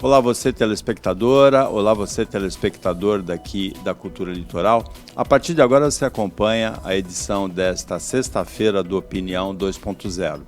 Olá você telespectadora, olá você telespectador daqui da Cultura Litoral. A partir de agora você acompanha a edição desta sexta-feira do Opinião 2.0.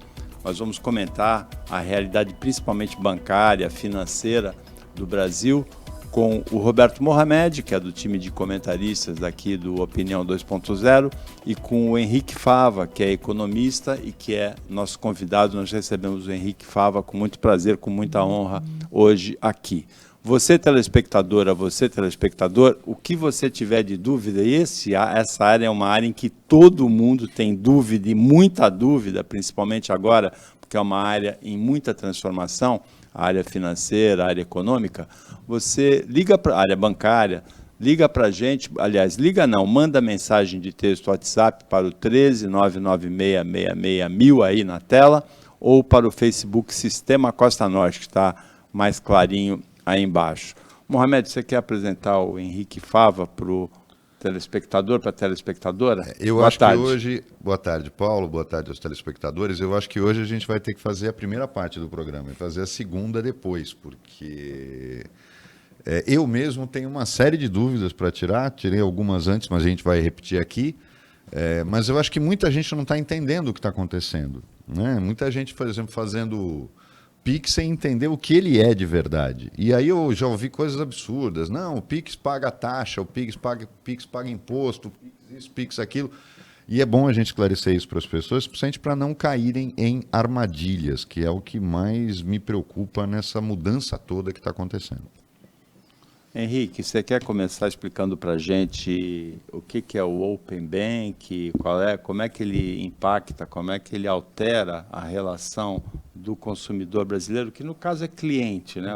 Nós vamos comentar a realidade principalmente bancária, financeira do Brasil com o Roberto Mohamed, que é do time de comentaristas daqui do Opinião 2.0, e com o Henrique Fava, que é economista e que é nosso convidado. Nós recebemos o Henrique Fava com muito prazer, com muita honra hoje aqui. Você telespectadora, você telespectador, o que você tiver de dúvida, e essa área é uma área em que todo mundo tem dúvida e muita dúvida, principalmente agora, porque é uma área em muita transformação, a área financeira, a área econômica, você liga para a área bancária, liga para a gente, aliás, liga não, manda mensagem de texto WhatsApp para o 13 996661000 aí na tela, ou para o Facebook Sistema Costa Norte, que está mais clarinho aí embaixo. Mohamed, você quer apresentar o Henrique Fava para o telespectador, para a telespectadora? Eu acho que hoje... Boa tarde, Paulo. Boa tarde aos telespectadores. Eu acho que hoje a gente vai ter que fazer a primeira parte do programa e fazer a segunda depois, porque eu mesmo tenho uma série de dúvidas para tirar. Tirei algumas antes, mas a gente vai repetir aqui. Mas eu acho que muita gente não está entendendo o que está acontecendo, né? Muita gente, por exemplo, fazendo Pix sem entender o que ele é de verdade. E aí eu já ouvi coisas absurdas. Não, o Pix paga taxa, o Pix paga imposto, o Pix isso, Pix aquilo. E é bom a gente esclarecer isso para as pessoas, principalmente para não caírem em armadilhas, que é o que mais me preocupa nessa mudança toda que está acontecendo. Henrique, você quer começar explicando para a gente o que é o Open Bank, como é que ele impacta, como é que ele altera a relação do consumidor brasileiro, que no caso é cliente, né,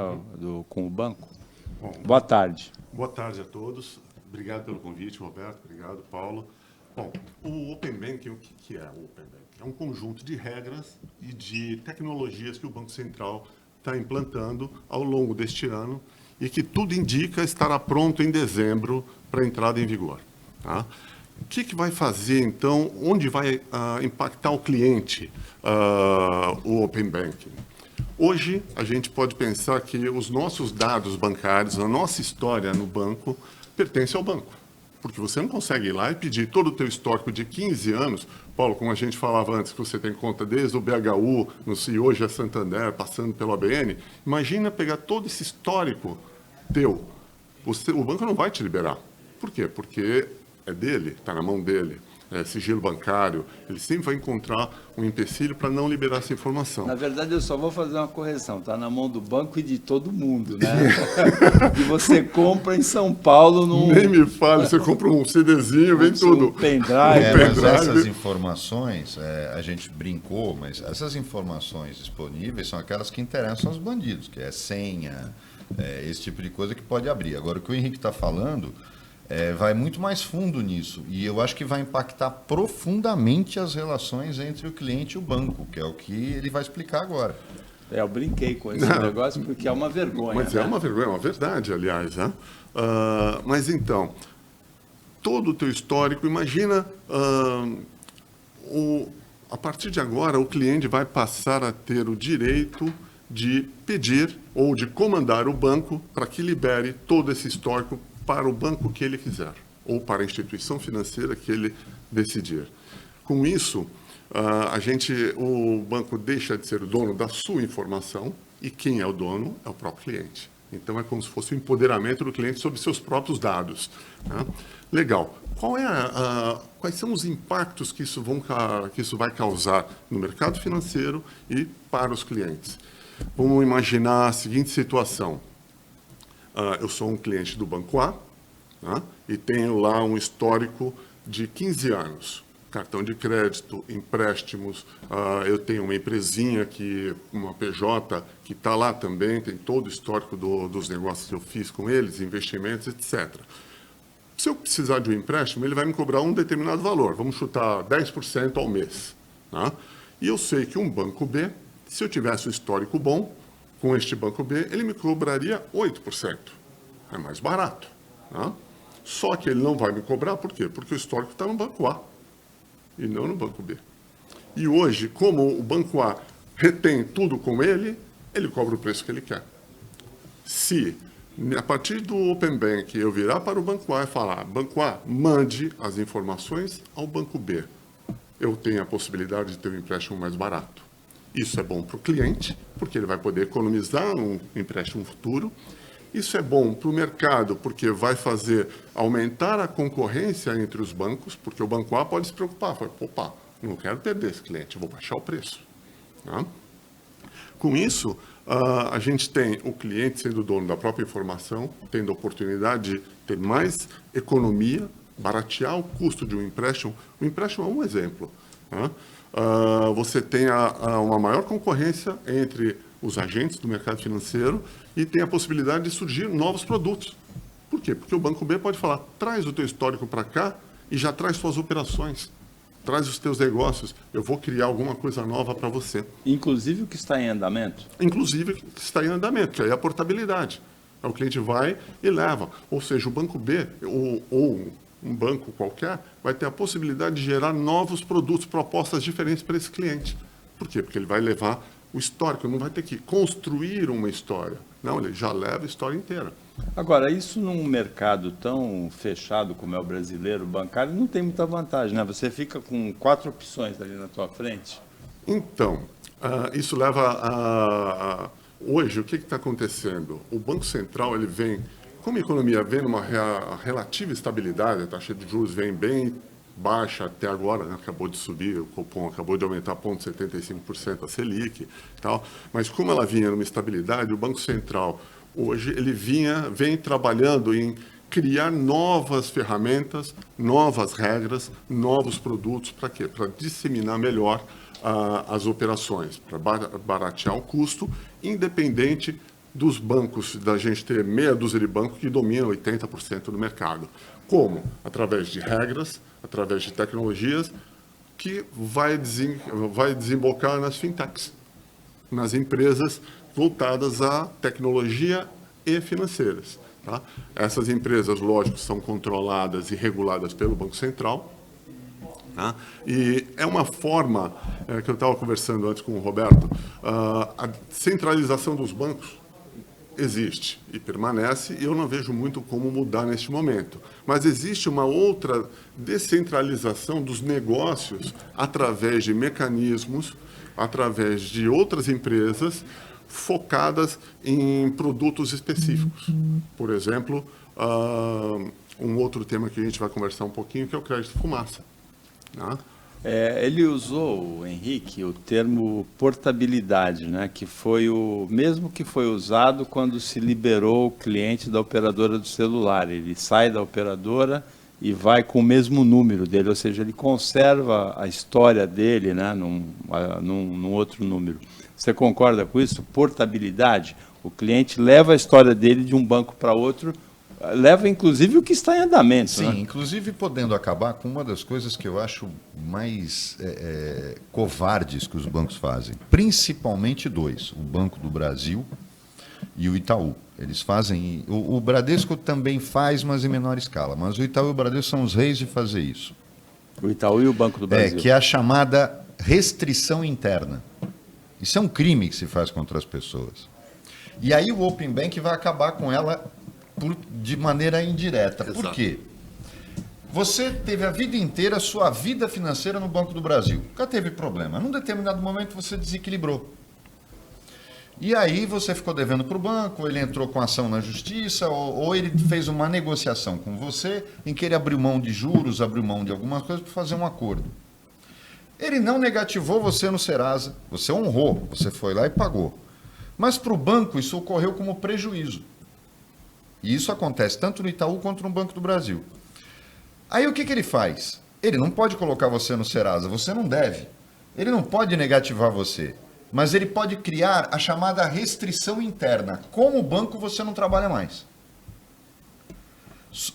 com o banco? Bom, boa tarde. Boa tarde a todos. Obrigado pelo convite, Roberto. Obrigado, Paulo. Bom, o Open Banking, o que é o Open Banking? É um conjunto de regras e de tecnologias que o Banco Central está implantando ao longo deste ano e que tudo indica estará pronto em dezembro para entrada em vigor. Tá? O que vai fazer, então, onde vai impactar o cliente o Open Banking? Hoje, a gente pode pensar que os nossos dados bancários, a nossa história no banco, pertence ao banco. Porque você não consegue ir lá e pedir todo o teu histórico de 15 anos, Paulo, como a gente falava antes, que você tem conta desde o BHU, e hoje é Santander, passando pelo ABN, imagina pegar todo esse histórico teu. O banco não vai te liberar. Por quê? Porque é dele, está na mão dele. É sigilo bancário, ele sempre vai encontrar um empecilho para não liberar essa informação. Na verdade, eu só vou fazer uma correção, está na mão do banco e de todo mundo, né? E você compra em São Paulo num... Nem me fale, você compra um CDzinho, vem tudo. Um pendrive. Mas essas informações, a gente brincou, mas essas informações disponíveis são aquelas que interessam aos bandidos, que é senha, esse tipo de coisa que pode abrir. Agora, o que o Henrique está falando... vai muito mais fundo nisso, e eu acho que vai impactar profundamente as relações entre o cliente e o banco, que é o que ele vai explicar agora. Eu brinquei com esse negócio porque é uma vergonha. Mas né? é uma vergonha, é uma verdade, aliás. Né? Mas então, todo o teu histórico, imagina, a partir de agora o cliente vai passar a ter o direito de pedir ou de comandar o banco para que libere todo esse histórico para o banco que ele quiser, ou para a instituição financeira que ele decidir. Com isso, o banco deixa de ser o dono da sua informação, e quem é o dono é o próprio cliente. Então, é como se fosse o empoderamento do cliente sobre seus próprios dados. Né? Legal. Quais são os impactos que isso vai causar no mercado financeiro e para os clientes? Vamos imaginar a seguinte situação. Eu sou um cliente do Banco A, né, e tenho lá um histórico de 15 anos. Cartão de crédito, empréstimos, eu tenho uma empresinha, uma PJ, que está lá também, tem todo o histórico dos negócios que eu fiz com eles, investimentos, etc. Se eu precisar de um empréstimo, ele vai me cobrar um determinado valor, vamos chutar 10% ao mês. Né? E eu sei que um Banco B, se eu tivesse um histórico bom, com este Banco B, ele me cobraria 8%. É mais barato. Né? Só que ele não vai me cobrar, por quê? Porque o histórico está no Banco A e não no Banco B. E hoje, como o Banco A retém tudo com ele, ele cobra o preço que ele quer. Se, a partir do Open Bank, eu virar para o Banco A e falar, Banco A, mande as informações ao Banco B, eu tenho a possibilidade de ter um empréstimo mais barato. Isso é bom para o cliente, porque ele vai poder economizar um empréstimo futuro. Isso é bom para o mercado, porque vai fazer aumentar a concorrência entre os bancos, porque o Banco A pode se preocupar. Fala, opa, não quero perder esse cliente, vou baixar o preço. Tá? Com isso, a gente tem o cliente sendo dono da própria informação, tendo a oportunidade de ter mais economia, baratear o custo de um empréstimo. O empréstimo é um exemplo. Tá? Você tem uma maior concorrência entre os agentes do mercado financeiro e tem a possibilidade de surgir novos produtos. Por quê? Porque o Banco B pode falar, traz o teu histórico para cá e já traz suas operações, traz os teus negócios, eu vou criar alguma coisa nova para você. Inclusive o que está em andamento? Inclusive o que está em andamento, que aí é a portabilidade. O cliente vai e leva. Ou seja, o Banco B ou um banco qualquer vai ter a possibilidade de gerar novos produtos, propostas diferentes para esse cliente. Por quê? Porque ele vai levar o histórico, não vai ter que construir uma história. Não, ele já leva a história inteira. Agora, isso num mercado tão fechado como é o brasileiro, bancário, não tem muita vantagem, né? Você fica com 4 opções ali na tua frente. Então, isso leva a... Hoje, o que está acontecendo? O Banco Central, ele vem, como a economia vem numa relativa estabilidade, a taxa de juros vem bem baixa até agora, né? Acabou de subir, o Copom acabou de aumentar 0,75% a Selic e tal, mas como ela vinha numa estabilidade, o Banco Central hoje ele vem trabalhando em criar novas ferramentas, novas regras, novos produtos, para quê? Para disseminar melhor as operações, para baratear o custo, independente dos bancos, da gente ter meia dúzia de bancos que dominam 80% do mercado. Como? Através de regras, através de tecnologias, que vai desembocar nas fintechs, nas empresas voltadas à tecnologia e financeiras. Tá? Essas empresas, lógico, são controladas e reguladas pelo Banco Central. Tá? E é uma forma, que eu estava conversando antes com o Roberto, a centralização dos bancos existe e permanece, e eu não vejo muito como mudar neste momento. Mas existe uma outra descentralização dos negócios através de mecanismos, através de outras empresas focadas em produtos específicos. Por exemplo, um outro tema que a gente vai conversar um pouquinho, que é o crédito fumaça. Né? Ele usou, o Henrique, o termo portabilidade, né? Que foi o mesmo que foi usado quando se liberou o cliente da operadora do celular. Ele sai da operadora e vai com o mesmo número dele, ou seja, ele conserva a história dele, né? num outro número. Você concorda com isso? Portabilidade. O cliente leva a história dele de um banco para outro, leva inclusive o que está em andamento. Sim, né? Inclusive podendo acabar com uma das coisas que eu acho mais covardes que os bancos fazem. Principalmente dois, o Banco do Brasil e o Itaú. Eles fazem... O Bradesco também faz, mas em menor escala. Mas o Itaú e o Bradesco são os reis de fazer isso. O Itaú e o Banco do Brasil. Que é a chamada restrição interna. Isso é um crime que se faz contra as pessoas. E aí o Open Bank vai acabar com ela de maneira indireta. Exato. Por quê? Você teve a vida inteira, a sua vida financeira no Banco do Brasil. Nunca teve problema. Num determinado momento você desequilibrou. E aí você ficou devendo para o banco, ele entrou com ação na justiça, ou ele fez uma negociação com você em que ele abriu mão de juros, abriu mão de algumas coisas para fazer um acordo. Ele não negativou você no Serasa, você honrou, você foi lá e pagou. Mas para o banco isso ocorreu como prejuízo. E isso acontece tanto no Itaú quanto no Banco do Brasil. Aí o que ele faz? Ele não pode colocar você no Serasa, você não deve. Ele não pode negativar você, mas ele pode criar a chamada restrição interna. Com o banco você não trabalha mais.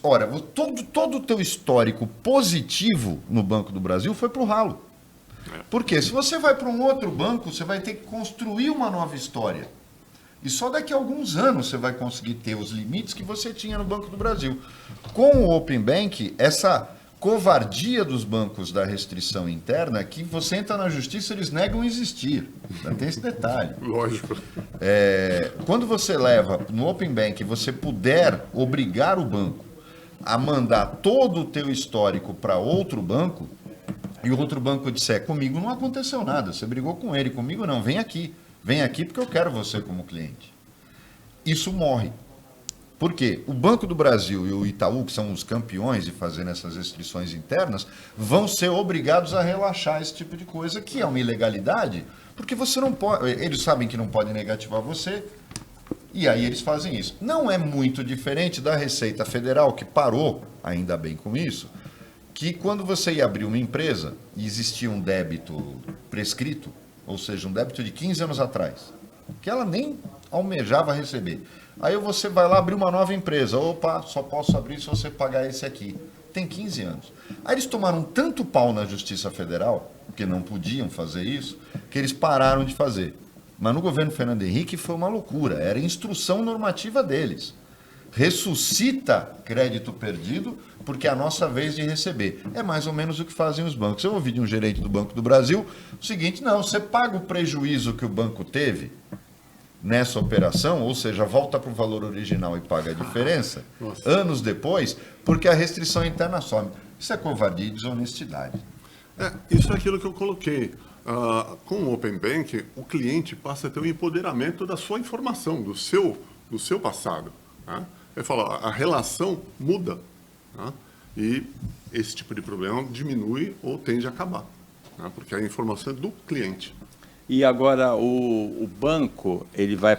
Ora, todo o teu histórico positivo no Banco do Brasil foi para o ralo. Porque se você vai para um outro banco, você vai ter que construir uma nova história. E só daqui a alguns anos você vai conseguir ter os limites que você tinha no Banco do Brasil. Com o Open Bank, essa covardia dos bancos da restrição interna que você entra na justiça, eles negam existir. Tem esse detalhe. Lógico. Quando você leva no Open Bank, você puder obrigar o banco a mandar todo o teu histórico para outro banco, e o outro banco disser, comigo não aconteceu nada, você brigou com ele, comigo não, vem aqui porque eu quero você como cliente. Isso morre. Por quê? O Banco do Brasil e o Itaú, que são os campeões de fazer essas restrições internas, vão ser obrigados a relaxar esse tipo de coisa, que é uma ilegalidade, porque você não pode, eles sabem que não podem negativar você, e aí eles fazem isso. Não é muito diferente da Receita Federal, que parou, ainda bem com isso, que quando você ia abrir uma empresa e existia um débito prescrito, ou seja, um débito de 15 anos atrás, que ela nem almejava receber. Aí você vai lá abrir uma nova empresa. Opa, só posso abrir se você pagar esse aqui. Tem 15 anos. Aí eles tomaram tanto pau na Justiça Federal, porque não podiam fazer isso, que eles pararam de fazer. Mas no governo Fernando Henrique foi uma loucura. Era instrução normativa deles. Ressuscita crédito perdido, porque é a nossa vez de receber. É mais ou menos o que fazem os bancos. Eu ouvi de um gerente do Banco do Brasil o seguinte, não, você paga o prejuízo que o banco teve nessa operação, ou seja, volta para o valor original e paga a diferença, anos depois, porque a restrição interna some. Isso é covardia e desonestidade. Isso é aquilo que eu coloquei. Com o Open Bank, o cliente passa a ter o empoderamento da sua informação, do seu passado. Tá? Ele fala, a relação muda. Tá? E esse tipo de problema diminui ou tende a acabar. Tá? Porque a informação é do cliente. E agora o banco, ele vai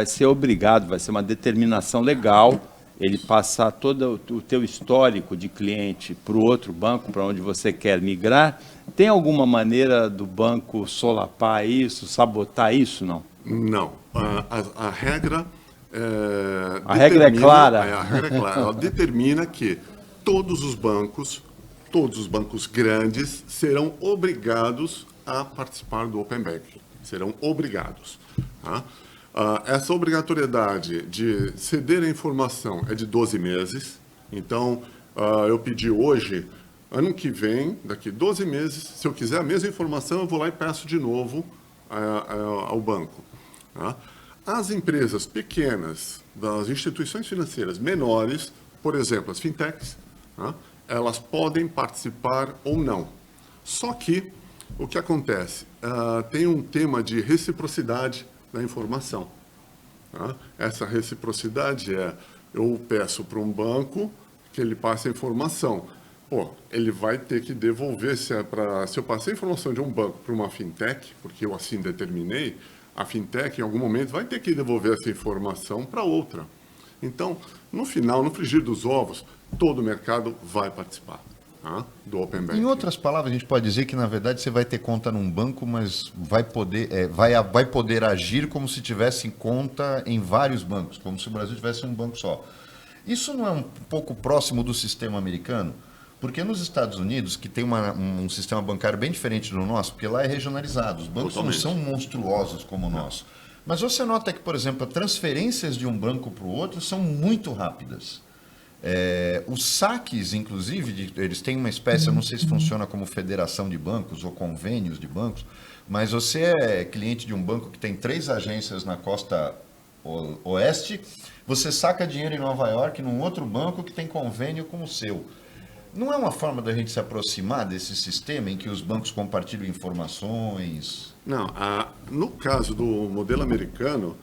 ser obrigado, vai ser uma determinação legal, ele passar todo o teu histórico de cliente para o outro banco, para onde você quer migrar. Tem alguma maneira do banco solapar isso, sabotar isso, não? Não. A regra a regra é clara. A regra é clara. Ela determina que todos os bancos grandes serão obrigados a participar do Open Banking. Serão obrigados. Tá? Essa obrigatoriedade de ceder a informação é de 12 meses. Então, eu pedi hoje, ano que vem, daqui 12 meses, se eu quiser a mesma informação, eu vou lá e peço de novo ao banco. Tá? As empresas pequenas, das instituições financeiras menores, por exemplo, as fintechs, tá? Elas podem participar ou não. Só que o que acontece? Tem um tema de reciprocidade da informação. Tá? Essa reciprocidade eu peço para um banco que ele passe a informação. Ele vai ter que devolver, se eu passei a informação de um banco para uma fintech, porque eu assim determinei, a fintech em algum momento vai ter que devolver essa informação para outra. Então, no final, no frigir dos ovos, todo o mercado vai participar. Do Open Banking. Em outras palavras, a gente pode dizer que, na verdade, você vai ter conta num banco, mas vai poder agir como se tivesse conta em vários bancos, como se o Brasil tivesse um banco só. Isso não é um pouco próximo do sistema americano? Porque nos Estados Unidos, que tem um sistema bancário bem diferente do nosso, porque lá é regionalizado, os bancos não são monstruosos como o nosso. Mas você nota que, por exemplo, as transferências de um banco para o outro são muito rápidas. Os saques, inclusive, eles têm uma espécie, eu não sei se funciona como federação de bancos ou convênios de bancos, mas você é cliente de um banco que tem 3 agências na costa oeste, você saca dinheiro em Nova York num outro banco que tem convênio com o seu. Não é uma forma da gente se aproximar desse sistema em que os bancos compartilham informações? Não, no caso do modelo americano,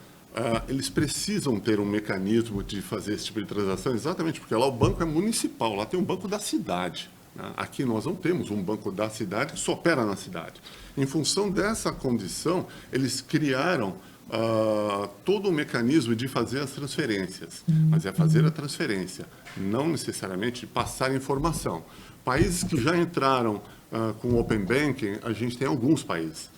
eles precisam ter um mecanismo de fazer esse tipo de transação, exatamente porque lá o banco é municipal, lá tem um banco da cidade. Né? Aqui nós não temos um banco da cidade que só opera na cidade. Em função dessa condição, eles criaram todo o mecanismo de fazer as transferências. Mas é fazer a transferência, não necessariamente passar informação. Países que já entraram com o Open Banking, a gente tem alguns países.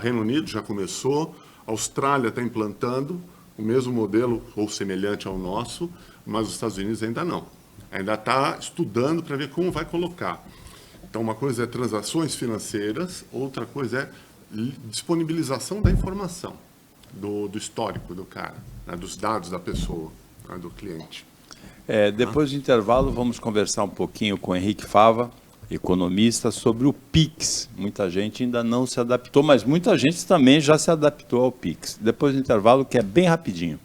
Reino Unido já começou, a Austrália está implantando o mesmo modelo ou semelhante ao nosso, mas os Estados Unidos ainda não. Ainda está estudando para ver como vai colocar. Então, uma coisa é transações financeiras, outra coisa é disponibilização da informação, do histórico do cara, né, dos dados da pessoa, né, do cliente. Depois do intervalo, vamos conversar um pouquinho com o Henrique Fava, economista, sobre o Pix. Muita gente ainda não se adaptou, mas muita gente também já se adaptou ao Pix. Depois do intervalo, que é bem rapidinho.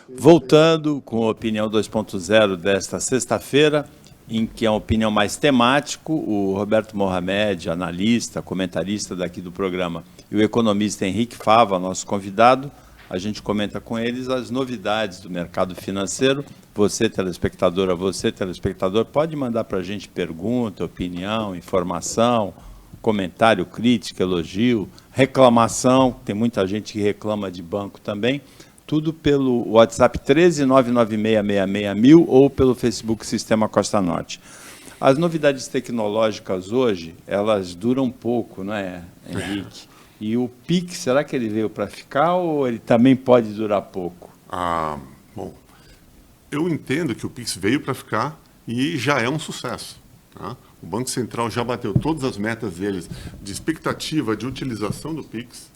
Voltando com a Opinião 2.0 desta sexta-feira, em que é uma opinião mais temático, o Roberto Mohamed, analista, comentarista daqui do programa, e o economista Henrique Fava, nosso convidado, a gente comenta com eles as novidades do mercado financeiro. Você, telespectadora, você, telespectador, pode mandar para a gente pergunta, opinião, informação, comentário, crítica, elogio, reclamação, tem muita gente que reclama de banco também, tudo pelo WhatsApp 13996661000 ou pelo Facebook Sistema Costa Norte. As novidades tecnológicas hoje, elas duram pouco, não é, Henrique? E o Pix, será que ele veio para ficar ou ele também pode durar pouco? Bom, eu entendo que o Pix veio para ficar e já é um sucesso. Tá? O Banco Central já bateu todas as metas deles de expectativa de utilização do Pix.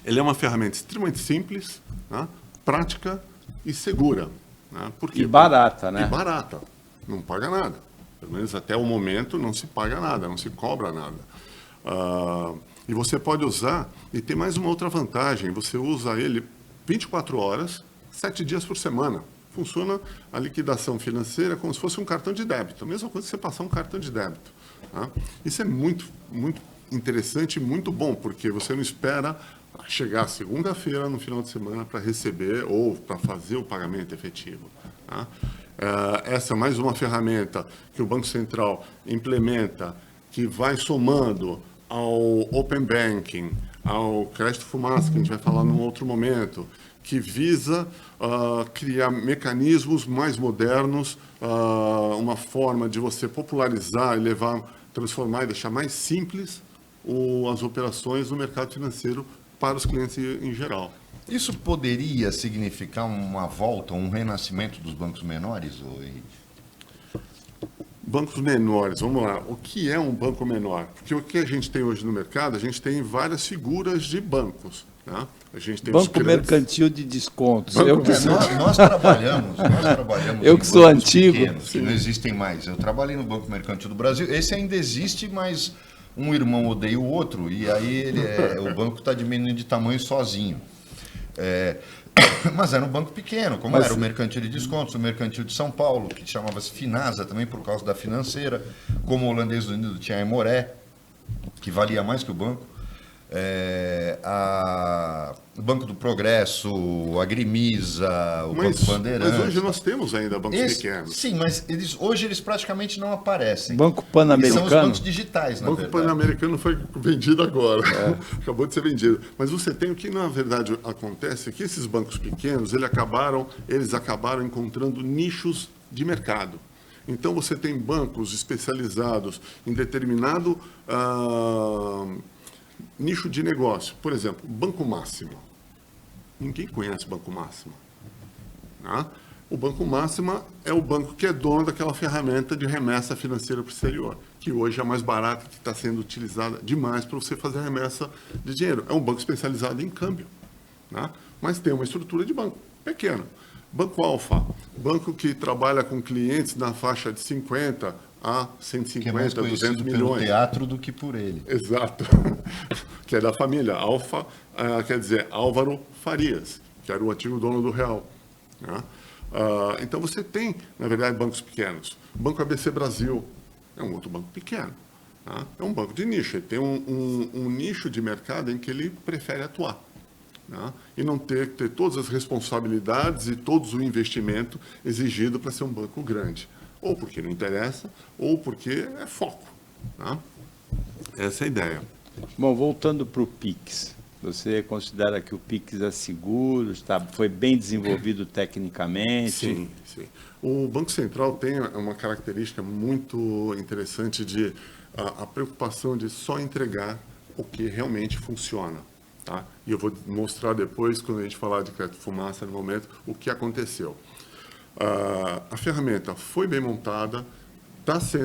Ele é uma ferramenta extremamente simples, né, prática e segura. Né? E barata, né? E barata. Não paga nada. Pelo menos até o momento não se paga nada, não se cobra nada. E você pode usar, e tem mais uma outra vantagem, você usa ele 24 horas, 7 dias por semana. Funciona a liquidação financeira como se fosse um cartão de débito. A mesma coisa que você passar um cartão de débito. Tá? Isso é muito, muito interessante e muito bom, porque você não espera chegar segunda-feira, no final de semana, para receber ou para fazer o pagamento efetivo. Tá? Essa é mais uma ferramenta que o Banco Central implementa, que vai somando ao Open Banking, ao crédito fumaça, que a gente vai falar num outro momento, que visa criar mecanismos mais modernos, uma forma de você popularizar e transformar e deixar mais simples as operações no mercado financeiro para os clientes em geral. Isso poderia significar uma volta, um renascimento dos bancos menores, Henrique? Bancos menores, vamos lá. O que é um banco menor? Porque o que a gente tem hoje no mercado, a gente tem várias figuras de bancos. Né? A gente tem Banco mercantil de descontos. Nós trabalhamos eu que sou antigo, pequenos, que não existem mais. Eu trabalhei no Banco Mercantil do Brasil. Esse ainda existe, mas um irmão odeia o outro, e aí o banco está diminuindo de tamanho sozinho. Mas era um banco pequeno, como era o Mercantil de Descontos, o Mercantil de São Paulo, que chamava-se Finasa também por causa da financeira, como o Holandês Unido tinha a Emoré, que valia mais que o banco. O Banco do Progresso, a Grimisa, o Banco Bandeirantes. Mas hoje nós temos ainda bancos pequenos. Sim, mas hoje eles praticamente não aparecem. Banco Pan-Americano. São os bancos digitais, na verdade. O Banco Pan-Americano foi vendido agora. Acabou de ser vendido. Mas você tem o que, na verdade, acontece é que esses bancos pequenos, eles acabaram encontrando nichos de mercado. Então, você tem bancos especializados em determinado nicho de negócio. Por exemplo, Banco Máxima. Ninguém conhece Banco Máxima. Né? O Banco Máxima é o banco que é dono daquela ferramenta de remessa financeira para o exterior, que hoje é a mais barata, que está sendo utilizada demais para você fazer a remessa de dinheiro. É um banco especializado em câmbio, né? Mas tem uma estrutura de banco pequena. Banco Alfa, banco que trabalha com clientes na faixa de 50 a 150, 200 milhões. Pelo teatro do que por ele. Exato. Que é da família Alfa, quer dizer, Álvaro Farias, que era o antigo dono do Real. Né? Então você tem, na verdade, bancos pequenos. Banco ABC Brasil é um outro banco pequeno. Tá? É um banco de nicho. Ele tem um nicho de mercado em que ele prefere atuar. Né? E não ter todas as responsabilidades e todo o investimento exigido para ser um banco grande. Ou porque não interessa, ou porque é foco. Tá? Essa é a ideia. Bom, voltando para o Pix, você considera que o Pix é seguro, foi bem desenvolvido tecnicamente? Sim, sim. O Banco Central tem uma característica muito interessante de a preocupação de só entregar o que realmente funciona. Tá? E eu vou mostrar depois, quando a gente falar de crédito fumaça, no momento, o que aconteceu. A ferramenta foi bem montada,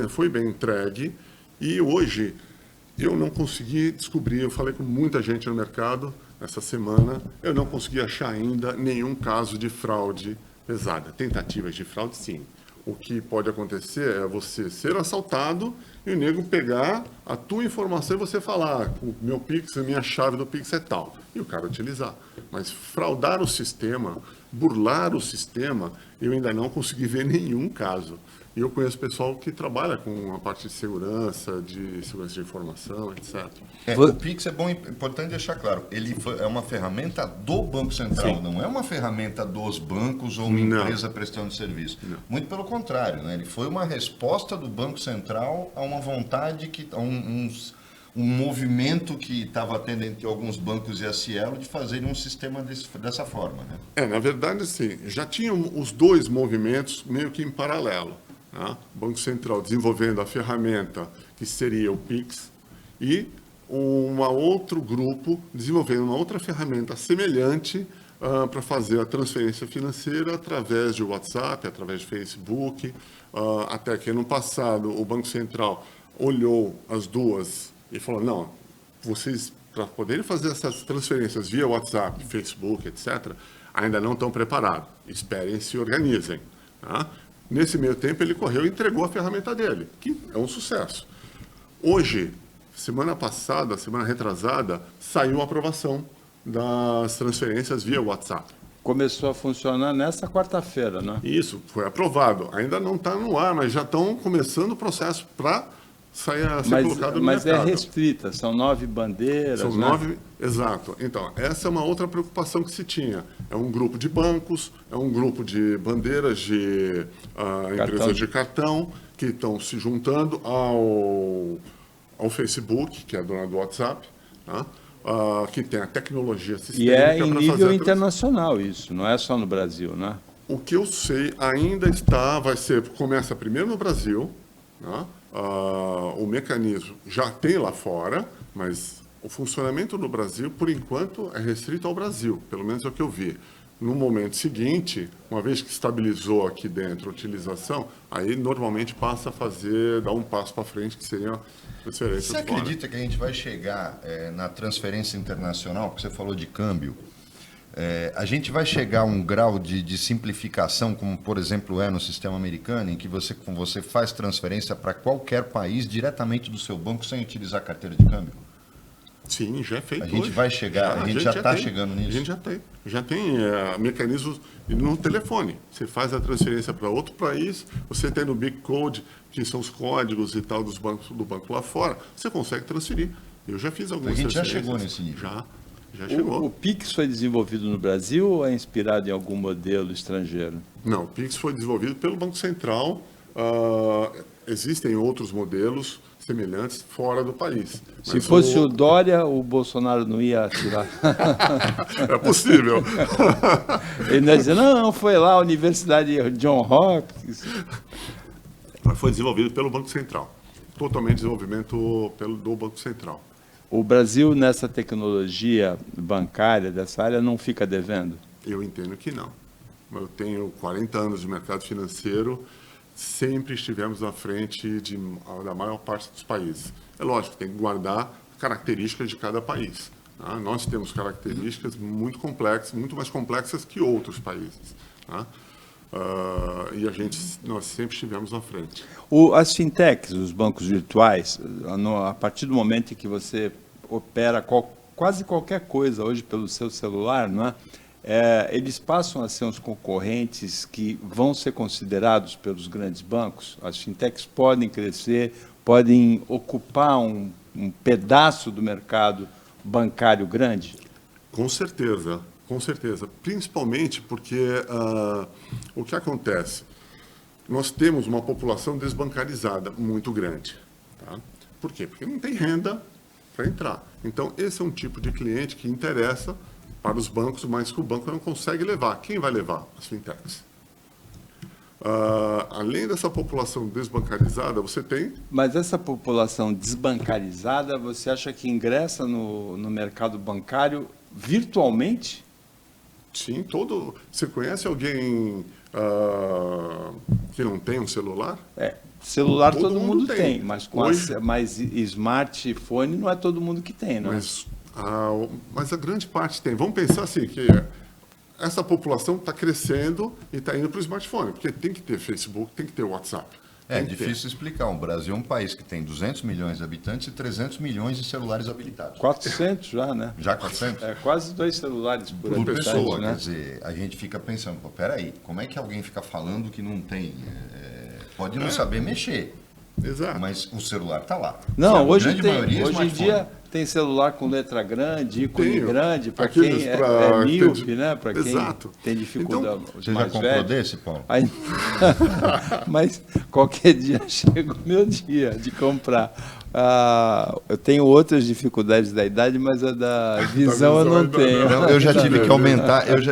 foi bem entregue E hoje eu não consegui descobrir, eu falei com muita gente no mercado essa semana, eu não consegui achar ainda nenhum caso de fraude pesada. Tentativas de fraude, sim. O que pode acontecer é você ser assaltado e o nego pegar a tua informação e você falar, o meu Pix, a minha chave do Pix é tal, e o cara utilizar. Mas fraudar o sistema, burlar o sistema, eu ainda não consegui ver nenhum caso. E eu conheço pessoal que trabalha com a parte de segurança de informação, etc. O Pix é bom, importante deixar claro, ele é uma ferramenta do Banco Central, não é uma ferramenta dos bancos ou uma empresa prestando serviço. Não. Muito pelo contrário, né? Ele foi uma resposta do Banco Central a uma vontade, a um movimento que estava tendo entre alguns bancos e a Cielo de fazerem um sistema dessa forma. Né? Na verdade, sim, já tinham os dois movimentos meio que em paralelo. O Banco Central desenvolvendo a ferramenta que seria o Pix e um outro grupo desenvolvendo uma outra ferramenta semelhante para fazer a transferência financeira através de WhatsApp, através de Facebook, até que no passado o Banco Central olhou as duas e falou, não, vocês para poderem fazer essas transferências via WhatsApp, Facebook, etc., ainda não estão preparados, esperem e se organizem. Nesse meio tempo, ele correu e entregou a ferramenta dele, que é um sucesso. Hoje, semana passada, semana retrasada, saiu a aprovação das transferências via WhatsApp. Começou a funcionar nessa quarta-feira, né? Isso, foi aprovado. Ainda não está no ar, mas já estão começando o processo para ser colocado no mercado. Mas é restrita, são 9 bandeiras, São né? 9, exato. Então, essa é uma outra preocupação que se tinha. É um grupo de bancos, é um grupo de bandeiras de empresas de cartão que estão se juntando ao Facebook, que é dona do WhatsApp, né? Que tem a tecnologia sistêmica. E é em nível internacional isso, não é só no Brasil, né? O que eu sei ainda começa primeiro no Brasil, né? O mecanismo já tem lá fora, mas o funcionamento no Brasil, por enquanto, é restrito ao Brasil, pelo menos é o que eu vi. No momento seguinte, uma vez que estabilizou aqui dentro a utilização, aí normalmente passa a dar um passo para frente, que seria transferência. Você acredita que a gente vai chegar na transferência internacional, porque você falou de câmbio, a gente vai chegar a um grau de simplificação, como por exemplo é no sistema americano, em que você faz transferência para qualquer país diretamente do seu banco sem utilizar carteira de câmbio? Sim, já é feito. A gente vai chegar, a gente já está chegando nisso. A gente já tem mecanismos no telefone. Você faz a transferência para outro país, você tem no Big Code, que são os códigos e tal do banco lá fora, você consegue transferir. Eu já fiz algumas transferências. A gente já chegou nesse nível. Já chegou. O Pix foi desenvolvido no Brasil ou é inspirado em algum modelo estrangeiro? Não, o Pix foi desenvolvido pelo Banco Central. Existem outros modelos semelhantes fora do país. Se fosse o Dória, o Bolsonaro não ia atirar. É possível. Ele ia dizer, não, foi lá a Universidade John Hopkins. Mas foi desenvolvido pelo Banco Central. Totalmente desenvolvimento do Banco Central. O Brasil, nessa tecnologia bancária, dessa área, não fica devendo? Eu entendo que não. Eu tenho 40 anos de mercado financeiro, sempre estivemos à frente da maior parte dos países. É lógico, tem que guardar características de cada país. Tá? Nós temos características muito complexas, muito mais complexas que outros países. Tá? E nós sempre estivemos à frente. As fintechs, os bancos virtuais, a partir do momento em que você opera quase qualquer coisa hoje pelo seu celular, não é? Eles passam a ser os concorrentes que vão ser considerados pelos grandes bancos? As fintechs podem crescer, podem ocupar um pedaço do mercado bancário grande? Com certeza. Com certeza, principalmente porque o que acontece? Nós temos uma população desbancarizada muito grande. Tá? Por quê? Porque não tem renda para entrar. Então, esse é um tipo de cliente que interessa para os bancos, mas que o banco não consegue levar. Quem vai levar? As fintechs. Além dessa população desbancarizada, você tem... Mas essa população desbancarizada, você acha que ingressa no mercado bancário virtualmente? Sim, você conhece alguém que não tem um celular? Celular todo mundo tem, mas Hoje, mas smartphone não é todo mundo que tem, não é? mas a grande parte tem. Vamos pensar assim, que essa população está crescendo e está indo para o smartphone, porque tem que ter Facebook, tem que ter WhatsApp. É difícil explicar. O Brasil é um país que tem 200 milhões de habitantes e 300 milhões de celulares habilitados. 400 já, né? Já 400? Quase 2 celulares por pessoa, né? Quer dizer, a gente fica pensando, pô, peraí, como é que alguém fica falando que não tem? Pode não saber mexer. Exato. Mas o celular está lá. Não, hoje em dia tem celular com letra grande, ícone grande, para Aqueles quem é míope, né? Para quem Exato. tem dificuldade. Então, você já comprou desse, Paulo? Aí, mas qualquer dia chega o meu dia de comprar. Eu tenho outras dificuldades da idade, mas a da visão eu não tenho. Não, eu já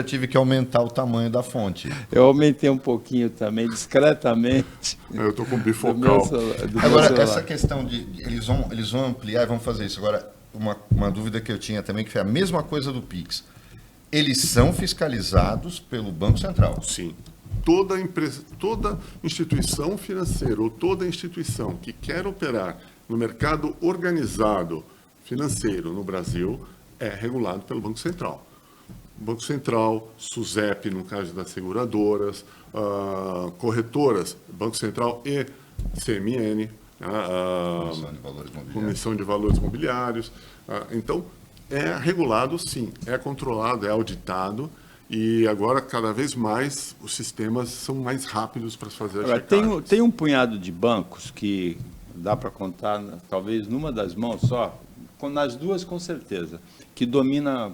tive que aumentar o tamanho da fonte. Eu aumentei um pouquinho também, discretamente. Eu estou com bifocal. Agora, essa questão de eles vão ampliar e vão fazer isso. Agora, uma dúvida que eu tinha também, que foi a mesma coisa do Pix. Eles são fiscalizados pelo Banco Central? Sim. Toda empresa, toda instituição financeira ou toda instituição que quer operar no mercado organizado financeiro no Brasil é regulado pelo Banco Central. Banco Central, SUSEP, no caso das seguradoras, corretoras, Banco Central e CMN, Comissão de Valores Mobiliários. Então, é regulado, sim, é controlado, é auditado, e agora, cada vez mais, os sistemas são mais rápidos para fazer a checagem. Tem um punhado de bancos que dá para contar, talvez, numa das mãos só, nas duas com certeza, que domina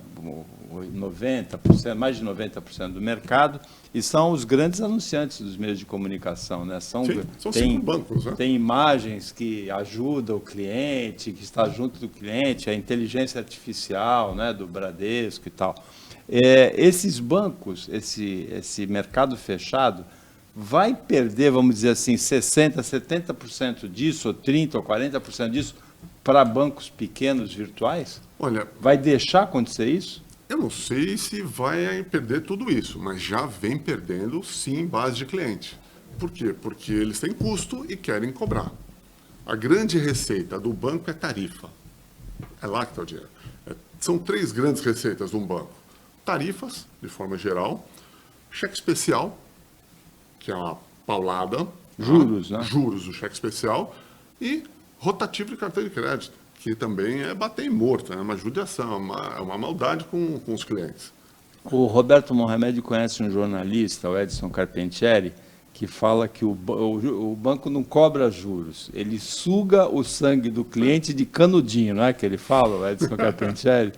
90%, mais de 90% do mercado, e são os grandes anunciantes dos meios de comunicação, né? São 5 bancos, né? Tem imagens que ajudam o cliente, que está junto do cliente, a inteligência artificial, né, do Bradesco e tal. Esses bancos, esse mercado fechado, vai perder, vamos dizer assim, 60%, 70% disso, ou 30% ou 40% disso, para bancos pequenos virtuais? Olha, vai deixar acontecer isso? Eu não sei se vai perder tudo isso, mas já vem perdendo, sim, base de cliente. Por quê? Porque eles têm custo e querem cobrar. A grande receita do banco é tarifa. É lá que está o dinheiro. São 3 grandes receitas de um banco. Tarifas, de forma geral, cheque especial, que é uma paulada. Juros, né? Juros do cheque especial. E rotativo de carteira de crédito, que também é bater em morto, é uma judiação, é uma maldade com os clientes. O Roberto Mohamed conhece um jornalista, o Edson Carpentieri, que fala que o banco não cobra juros, ele suga o sangue do cliente de canudinho, não é que ele fala, o Edson Carpentieri?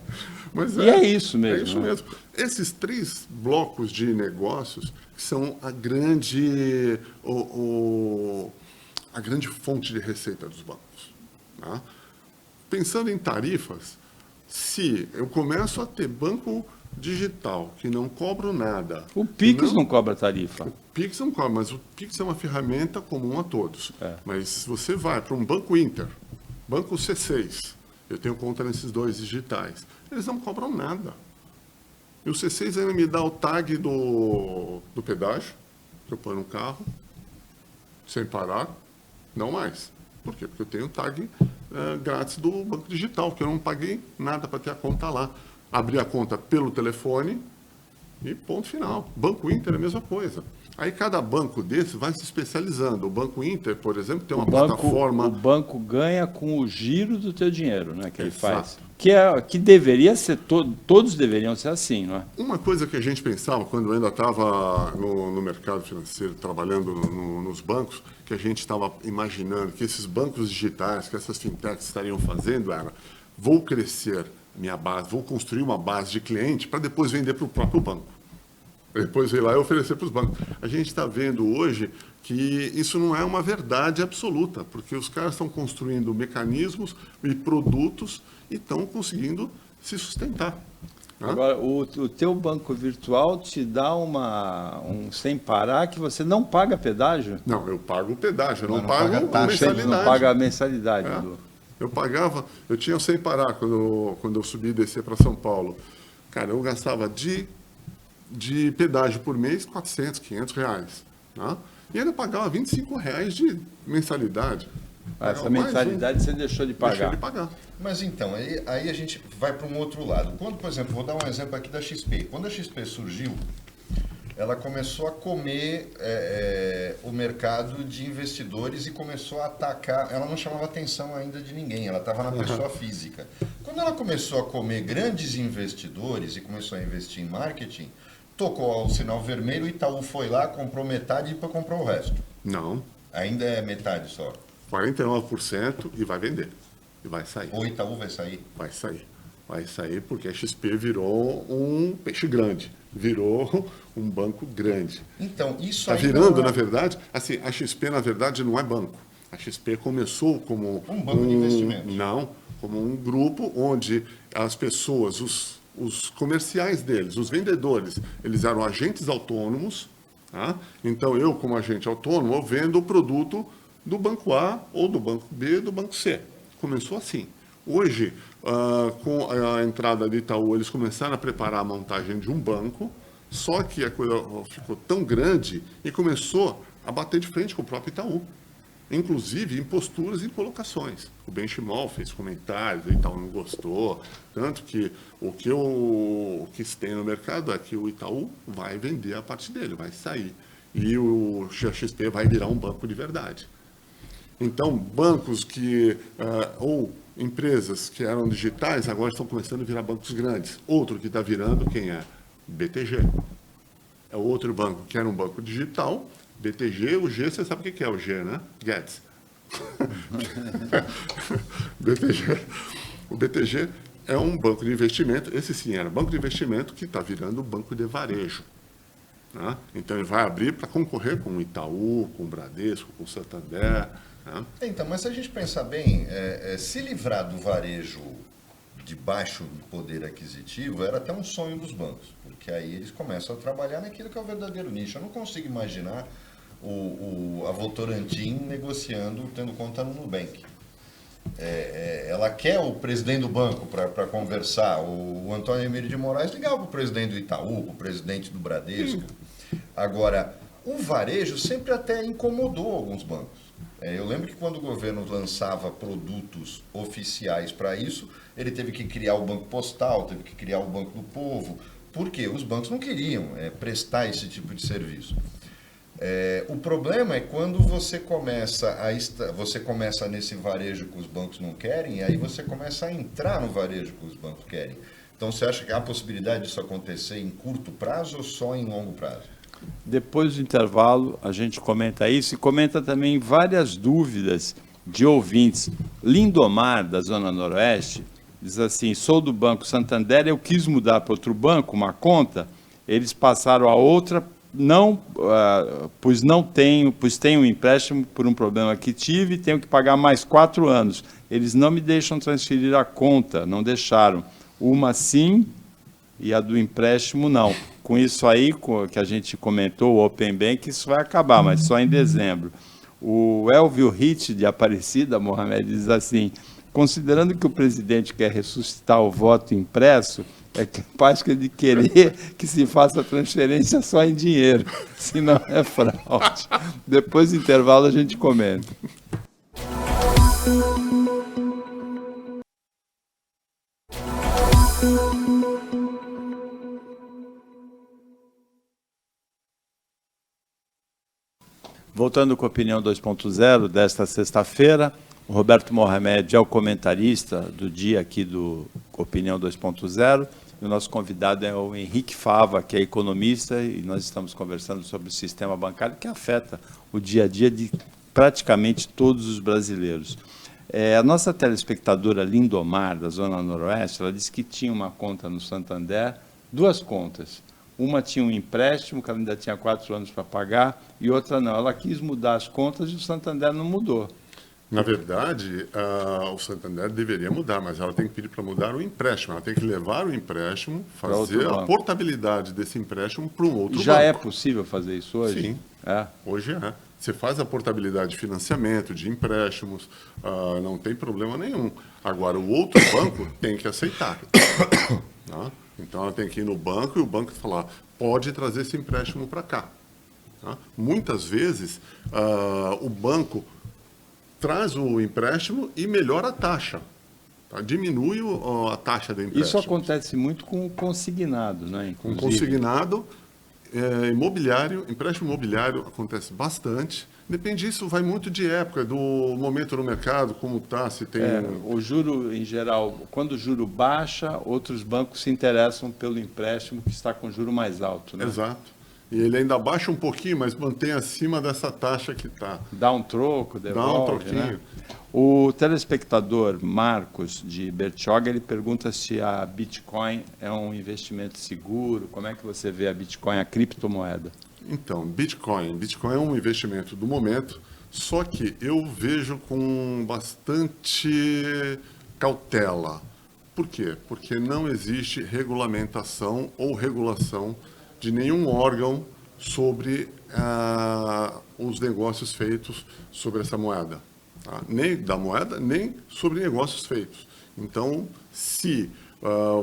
Mas é isso mesmo. É isso mesmo. Esses 3 blocos de negócios são a grande fonte de receita dos bancos. Tá? Pensando em tarifas, se eu começo a ter banco digital que não cobra nada... O Pix não cobra tarifa. O Pix não cobra, mas o Pix é uma ferramenta comum a todos. Mas se você vai para um banco Inter, banco C6, eu tenho conta nesses 2 digitais, eles não cobram nada. E o C6 ainda me dá o tag do pedágio, que eu ponho no carro, sem parar, não mais. Por quê? Porque eu tenho o tag grátis do banco digital, que eu não paguei nada para ter a conta lá. Abri a conta pelo telefone e ponto final. Banco Inter é a mesma coisa. Aí cada banco desse vai se especializando. O Banco Inter, por exemplo, tem uma plataforma... O banco ganha com o giro do teu dinheiro, né, que ele faz. Que deveria ser, todos deveriam ser assim, não é? Uma coisa que a gente pensava, quando eu ainda estava no mercado financeiro, trabalhando nos bancos, que a gente estava imaginando que esses bancos digitais, que essas fintechs estariam fazendo, era: vou crescer minha base, vou construir uma base de cliente para depois vender para o próprio banco. Depois ir lá e oferecer para os bancos. A gente está vendo hoje que isso não é uma verdade absoluta, porque os caras estão construindo mecanismos e produtos e estão conseguindo se sustentar. Né? Agora, o teu banco virtual te dá um sem parar que você não paga pedágio? Não, eu pago o pedágio, eu não pago a mensalidade. Não paga a mensalidade. Eu tinha sem parar quando eu subi e descer para São Paulo. Cara, eu gastava de de pedágio por mês, 400, 500 reais. Tá? E ainda pagava R$ 25 de mensalidade. Essa mensalidade você deixou de pagar. Deixou de pagar. Mas então, aí a gente vai para um outro lado. Quando, por exemplo, vou dar um exemplo aqui da XP. Quando a XP surgiu, ela começou a comer o mercado de investidores e começou a atacar. Ela não chamava atenção ainda de ninguém, ela estava na pessoa física. Quando ela começou a comer grandes investidores e começou a investir em marketing, tocou o sinal vermelho, o Itaú foi lá, comprou metade e depois comprou o resto. Não. Ainda é metade só. 49% e vai vender. E vai sair. O Itaú vai sair? Vai sair. Vai sair porque a XP virou um peixe grande. Virou um banco grande. Então, isso está aí virando, não... na verdade, assim, a XP, na verdade, não é banco. A XP começou como um banco de investimentos. Não, como um grupo onde as pessoas, os comerciais deles, os vendedores, eles eram agentes autônomos. Tá? então, eu, como agente autônomo, eu vendo o produto do banco A ou do banco B, do banco C. Começou assim. Hoje, com a entrada de Itaú, eles começaram a preparar a montagem de um banco, só que a coisa ficou tão grande e começou a bater de frente com o próprio Itaú. Inclusive em posturas e em colocações. O Benchimol fez comentários, o Itaú não gostou. Tanto que o que se tem no mercado é que o Itaú vai vender a parte dele, vai sair. E o XP vai virar um banco de verdade. Então, bancos ou empresas que eram digitais, agora estão começando a virar bancos grandes. Outro que está virando, quem é? BTG. É outro banco que era um banco digital. BTG, o G, você sabe o que é o G, né? Guedes. O BTG é um banco de investimento, esse sim era banco de investimento que está virando banco de varejo. Né? Então, ele vai abrir para concorrer com o Itaú, com o Bradesco, com o Santander. Né? Então, mas se a gente pensar bem, se livrar do varejo de baixo poder aquisitivo era até um sonho dos bancos, porque aí eles começam a trabalhar naquilo que é o verdadeiro nicho. Eu não consigo imaginar a Votorantim negociando, tendo conta no Nubank. Ela quer o presidente do banco para conversar. O Antônio Emílio de Moraes ligava para o presidente do Itaú, para o presidente do Bradesco. Agora, o varejo sempre até incomodou alguns bancos. Eu lembro que quando o governo lançava produtos oficiais para isso, ele teve que criar o Banco Postal, teve que criar o Banco do Povo, porque os bancos não queriam prestar esse tipo de serviço. O problema é quando você começa nesse varejo que os bancos não querem, e aí você começa a entrar no varejo que os bancos querem. Então, você acha que há a possibilidade disso acontecer em curto prazo ou só em longo prazo? Depois do intervalo, a gente comenta isso e comenta também várias dúvidas de ouvintes. Lindomar, da Zona Noroeste, diz assim: sou do Banco Santander, eu quis mudar para outro banco, uma conta, eles passaram a outra, pois tenho um empréstimo por um problema que tive e tenho que pagar mais 4 anos. Eles não me deixam transferir a conta, não deixaram. Uma sim e a do empréstimo não. Com isso aí, que a gente comentou, o Open Bank, isso vai acabar, mas só em dezembro. O Elvio Ritt, de Aparecida, Mohamed, diz assim: considerando que o presidente quer ressuscitar o voto impresso, é capaz de querer que se faça transferência só em dinheiro, senão é fraude. Depois do intervalo a gente comenta. Voltando com a Opinião 2.0 desta sexta-feira, o Roberto Mohamed é o comentarista do dia aqui do Opinião 2.0, e o nosso convidado é o Henrique Fava, que é economista, e nós estamos conversando sobre o sistema bancário que afeta o dia a dia de praticamente todos os brasileiros. A nossa telespectadora Lindomar, da Zona Noroeste, ela disse que tinha uma conta no Santander, 2 contas. Uma tinha um empréstimo, que ela ainda tinha 4 anos para pagar, e outra não. Ela quis mudar as contas e o Santander não mudou. Na verdade, o Santander deveria mudar, mas ela tem que pedir para mudar o empréstimo. Ela tem que levar o empréstimo, fazer a portabilidade desse empréstimo para um outro banco. Já é possível fazer isso hoje? Sim, hoje é. Você faz a portabilidade de financiamento, de empréstimos, não tem problema nenhum. Agora, o outro banco tem que aceitar. Tá? Então ela tem que ir no banco e o banco falar, pode trazer esse empréstimo para cá. Tá? Muitas vezes o banco traz o empréstimo e melhora a taxa. Tá? Diminui a taxa do empréstimo. Isso acontece muito com o consignado, né? Com Inclusive. consignado, imobiliário, empréstimo imobiliário acontece bastante. Depende disso, vai muito de época, do momento no mercado, como está, se tem... O juro, em geral, quando o juro baixa, outros bancos se interessam pelo empréstimo que está com juro mais alto, né? Exato. E ele ainda baixa um pouquinho, mas mantém acima dessa taxa que está. Dá um troco, devolve, Dá um troquinho. né? O telespectador Marcos, de Bertioga, ele pergunta se a Bitcoin é um investimento seguro, como é que você vê a Bitcoin, a criptomoeda? Então, Bitcoin é um investimento do momento, só que eu vejo com bastante cautela. Por quê? Porque não existe regulamentação ou regulação de nenhum órgão sobre os negócios feitos sobre essa moeda. Tá? Nem da moeda, nem sobre negócios feitos. Então, se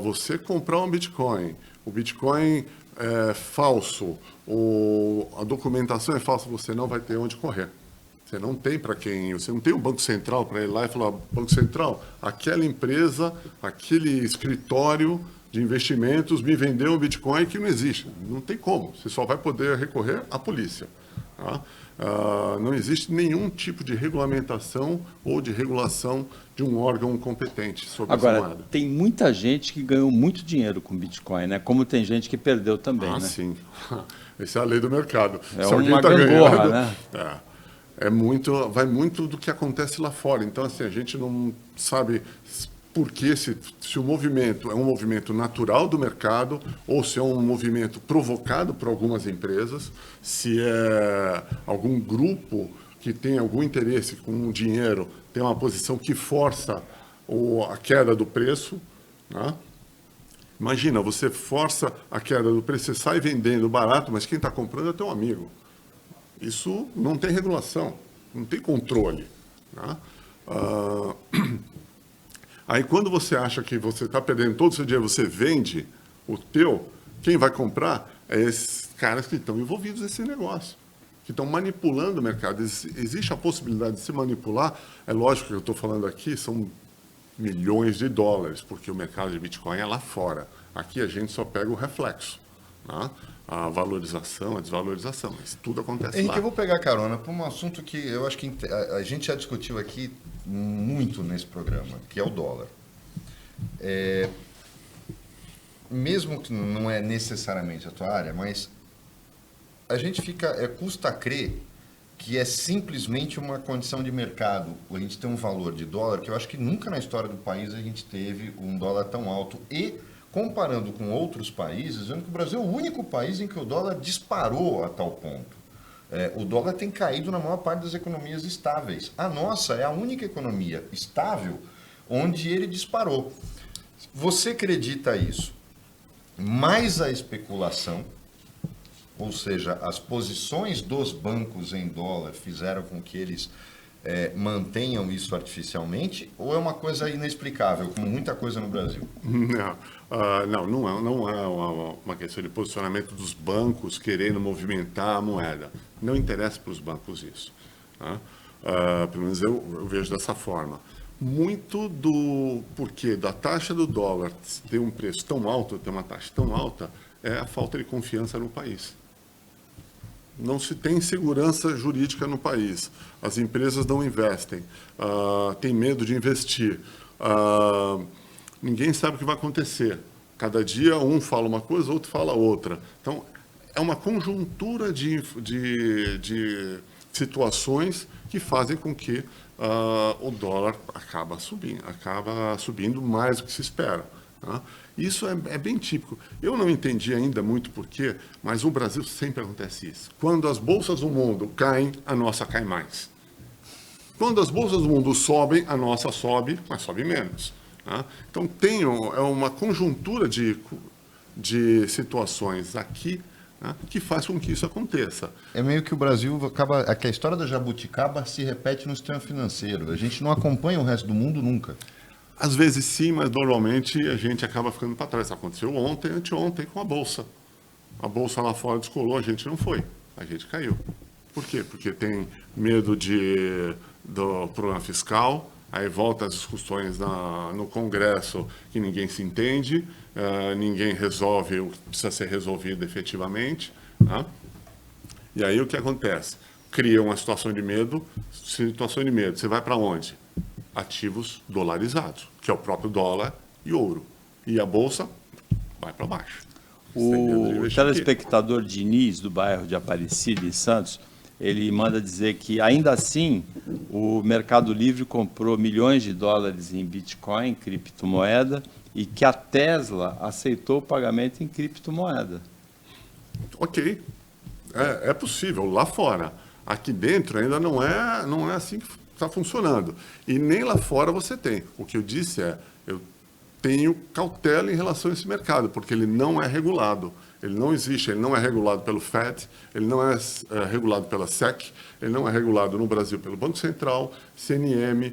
você comprar um Bitcoin, o Bitcoin é falso, a documentação é falsa, você não vai ter onde correr. Você não tem para quem, você não tem um Banco Central para ir lá e falar, Banco Central, aquela empresa, aquele escritório de investimentos me vendeu um Bitcoin que não existe. Não tem como, você só vai poder recorrer à polícia. Tá? Não existe nenhum tipo de regulamentação ou de regulação de um órgão competente sobre essa moeda. Agora, tem muita gente que ganhou muito dinheiro com Bitcoin, né? Como tem gente que perdeu também, né? Sim. Essa é a lei do mercado. É se alguém uma está gangorra, ganhando, né? vai muito do que acontece lá fora. Então, assim, a gente não sabe por que se o movimento é um movimento natural do mercado ou se é um movimento provocado por algumas empresas, se é algum grupo que tem algum interesse com o dinheiro, tem uma posição que força a queda do preço, né? Imagina, você força a queda do preço, você sai vendendo barato, mas quem está comprando é teu amigo. Isso não tem regulação, não tem controle. Né? Aí quando você acha que você está perdendo todo o seu dinheiro, você vende o teu, quem vai comprar é esses caras que estão envolvidos nesse negócio, que estão manipulando o mercado. Existe a possibilidade de se manipular, é lógico que eu estou falando aqui, são milhões de dólares, porque o mercado de Bitcoin é lá fora. Aqui a gente só pega o reflexo, né? A valorização, a desvalorização, mas tudo acontece Henrique, lá. eu vou pegar carona para um assunto que eu acho que a gente já discutiu aqui muito nesse programa, que é o dólar. Mesmo que não é necessariamente a tua área, mas a gente custa crer que é simplesmente uma condição de mercado. A gente tem um valor de dólar que eu acho que nunca na história do país a gente teve um dólar tão alto. E, comparando com outros países, vendo que o Brasil é o único país em que o dólar disparou a tal ponto. O dólar tem caído na maior parte das economias estáveis. A nossa é a única economia estável onde ele disparou. Você acredita isso? Mais a especulação, ou seja, as posições dos bancos em dólar fizeram com que eles mantenham isso artificialmente, ou é uma coisa inexplicável, como muita coisa no Brasil? Não é uma questão de posicionamento dos bancos querendo movimentar a moeda. Não interessa para os bancos isso. Tá? Pelo menos eu vejo dessa forma. Muito do porquê da taxa do dólar ter um preço tão alto, ter uma taxa tão alta, é a falta de confiança no país. Não se tem segurança jurídica no país. As empresas não investem, têm medo de investir. Ninguém sabe o que vai acontecer. Cada dia um fala uma coisa, outro fala outra. Então, é uma conjuntura de situações que fazem com que o dólar acaba subindo mais do que se espera. Tá? Isso é bem típico. Eu não entendi ainda muito porquê, mas no Brasil sempre acontece isso. Quando as bolsas do mundo caem, a nossa cai mais. Quando as bolsas do mundo sobem, a nossa sobe, mas sobe menos. Tá? Então tem uma conjuntura de situações aqui, né, que faz com que isso aconteça. É meio que o Brasil acaba... que a história da jabuticaba se repete no sistema financeiro. A gente não acompanha o resto do mundo nunca. Às vezes sim, mas normalmente a gente acaba ficando para trás. Aconteceu ontem, anteontem com a Bolsa. A Bolsa lá fora descolou, a gente não foi, a gente caiu. Por quê? Porque tem medo do problema fiscal, aí volta as discussões no Congresso que ninguém se entende, ninguém resolve o que precisa ser resolvido efetivamente. Né? E aí o que acontece? Cria uma situação de medo. Situação de medo, você vai para onde? Ativos dolarizados, que é o próprio dólar e ouro. E a Bolsa vai para baixo. O telespectador Diniz, do bairro de Aparecida, em Santos, ele manda dizer que, ainda assim, o Mercado Livre comprou milhões de dólares em Bitcoin, criptomoeda, e que a Tesla aceitou o pagamento em criptomoeda. Ok, é possível lá fora. Aqui dentro ainda não é assim que está funcionando. E nem lá fora você tem. O que eu disse eu tenho cautela em relação a esse mercado, porque ele não é regulado. Ele não existe, ele não é regulado pelo FED, ele não é regulado pela SEC, ele não é regulado no Brasil pelo Banco Central, CNM,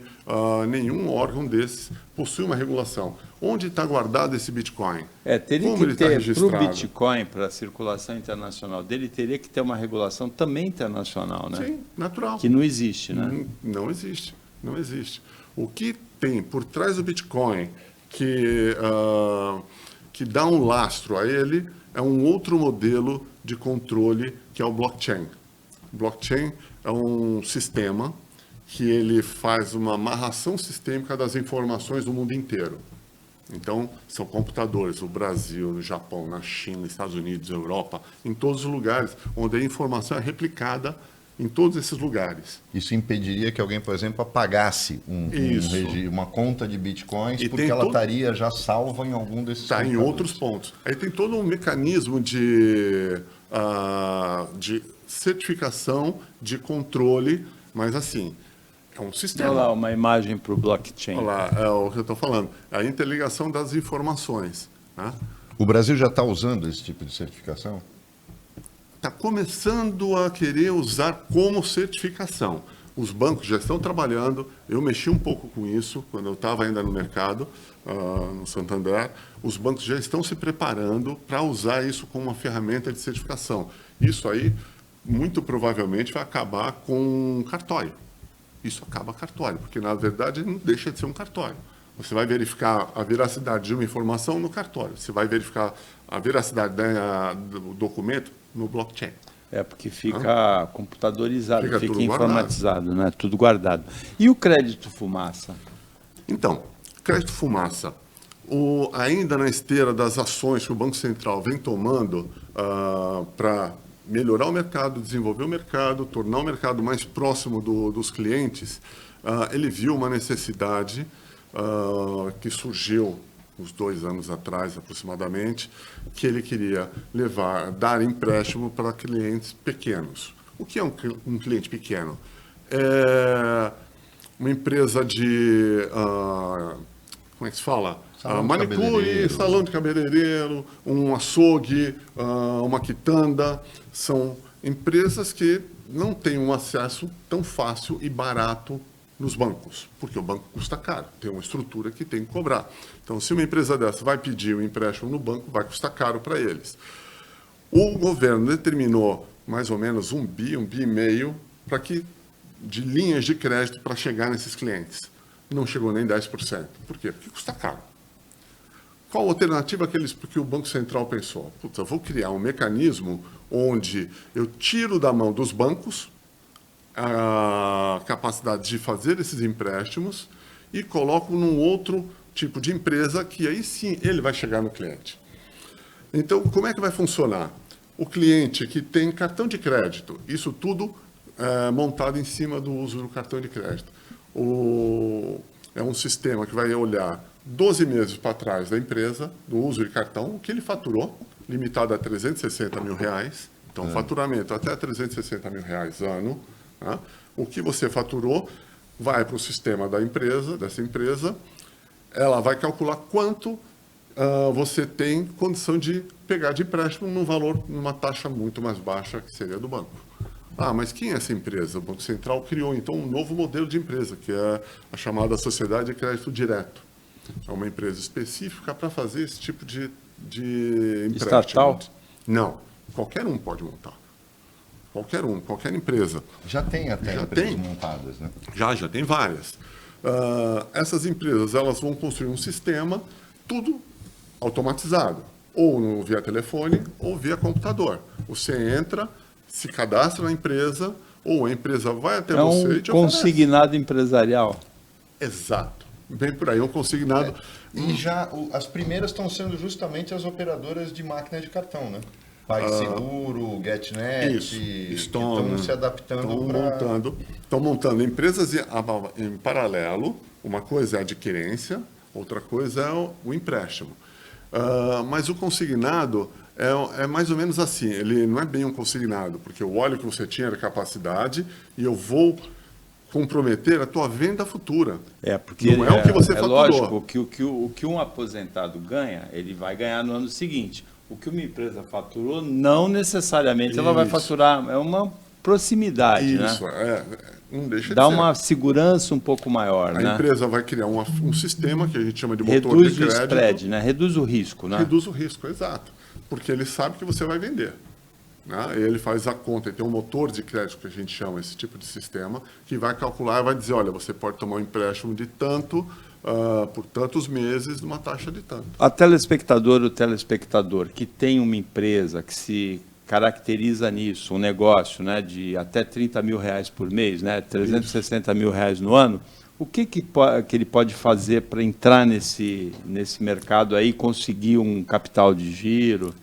nenhum órgão desses possui uma regulação. Onde está guardado esse Bitcoin? Teria Como que ter, para o registrado? Bitcoin, para a circulação internacional dele, teria que ter uma regulação também internacional, né? Sim, natural. Que não existe, né? Não existe, não existe. O que tem por trás do Bitcoin que dá um lastro a ele é um outro modelo de controle que é o blockchain. O blockchain é um sistema que ele faz uma amarração sistêmica das informações do mundo inteiro. Então, são computadores no Brasil, no Japão, na China, nos Estados Unidos, Europa, em todos os lugares, onde a informação é replicada em todos esses lugares. Isso impediria que alguém, por exemplo, apagasse uma conta de bitcoins, porque ela estaria já salva em algum desses Está em outros pontos. Aí tem todo um mecanismo de certificação, de controle, mas assim, é um sistema. Olha lá, uma imagem para o blockchain. Olha lá, é o que eu estou falando. É a interligação das informações. Né? O Brasil já está usando esse tipo de certificação? Está começando a querer usar como certificação. Os bancos já estão trabalhando, eu mexi um pouco com isso quando eu estava ainda no mercado, no Santander. Os bancos já estão se preparando para usar isso como uma ferramenta de certificação. Isso aí, muito provavelmente, vai acabar com cartório. Isso acaba cartório, porque na verdade não deixa de ser um cartório. Você vai verificar a veracidade de uma informação no cartório, você vai verificar a veracidade do documento no blockchain. Porque fica computadorizado, fica informatizado, guardado. Né? Tudo guardado. E o crédito fumaça? Então, crédito fumaça. Ainda na esteira das ações que o Banco Central vem tomando para melhorar o mercado, desenvolver o mercado, tornar o mercado mais próximo dos clientes, ele viu uma necessidade que surgiu uns 2 anos atrás, aproximadamente, que ele queria dar empréstimo para clientes pequenos. O que é um cliente pequeno? É uma empresa de, como é que se fala? Manicure, salão de cabeleireiro, um açougue, uma quitanda. São empresas que não têm um acesso tão fácil e barato nos bancos, porque o banco custa caro, tem uma estrutura que tem que cobrar. Então, se uma empresa dessa vai pedir um empréstimo no banco, vai custar caro para eles. O governo determinou mais ou menos 1 bi, 1,5 bi, de linhas de crédito para chegar nesses clientes. Não chegou nem 10%. Por quê? Porque custa caro. Qual a alternativa que o Banco Central pensou? Putz, eu vou criar um mecanismo onde eu tiro da mão dos bancos a capacidade de fazer esses empréstimos e coloco num outro tipo de empresa que aí sim ele vai chegar no cliente. Então, como é que vai funcionar? O cliente que tem cartão de crédito, isso tudo montado em cima do uso do cartão de crédito. É um sistema que vai olhar 12 meses para trás da empresa, do uso de cartão, o que ele faturou, limitado a R$360 mil. Então, faturamento até R$360 mil ano. Tá? O que você faturou vai para o sistema dessa empresa, ela vai calcular quanto você tem condição de pegar de empréstimo numa taxa muito mais baixa, que seria do banco. Mas quem é essa empresa? O Banco Central criou, então, um novo modelo de empresa, que é a chamada Sociedade de Crédito Direto. É uma empresa específica para fazer esse tipo de empréstimo. Estatal? Não, qualquer um pode montar. Qualquer um, qualquer empresa. Já tem até Já empresas tem. montadas, né? Já tem várias. Essas empresas elas vão construir um sistema, tudo automatizado, ou via telefone ou via computador. Você entra, se cadastra na empresa, ou a empresa vai até você e te oferece. Consignado empresarial. Exato. Bem por aí, um consignado. E já as primeiras estão sendo justamente as operadoras de máquina de cartão, né? PagSeguro, GetNet, Isso. que Estão estão se adaptando para... Estão montando empresas em paralelo. Uma coisa é a adquirência, outra coisa é o empréstimo. Mas o consignado é mais ou menos assim. Ele não é bem um consignado, porque o óleo que você tinha era capacidade e eu vou comprometer a tua venda futura. Porque não é o que você faturou. Lógico que o que um aposentado ganha, ele vai ganhar no ano seguinte. O que uma empresa faturou, não necessariamente ela vai faturar. É uma proximidade, Isso, né? Não deixa Dá de ser. uma segurança um pouco maior, A né? empresa vai criar um sistema que a gente chama de motor Reduz de crédito. o spread, né? Reduz o risco, né? Reduz o risco, exato. Porque ele sabe que você vai vender. Né? Ele faz a conta, ele tem um motor de crédito que a gente chama esse tipo de sistema, que vai calcular e vai dizer, olha, você pode tomar um empréstimo de tanto, por tantos meses, numa taxa de tanto. A telespectador, o telespectador que tem uma empresa que se caracteriza nisso, um negócio, né, de até 30 mil reais por mês, né, 360 mil reais no ano, o que ele pode fazer para entrar nesse mercado aí e conseguir um capital de giro?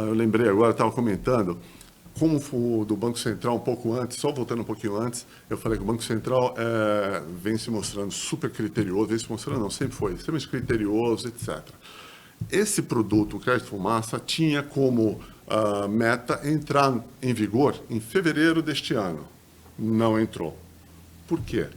Eu lembrei agora, estava comentando, como o do Banco Central um pouco antes, só voltando um pouquinho antes, eu falei que o Banco Central vem se mostrando super criterioso, vem se mostrando não, sempre foi, extremamente criterioso, etc. Esse produto, o crédito fumaça, tinha como meta entrar em vigor em fevereiro deste ano. Não entrou. Por quê?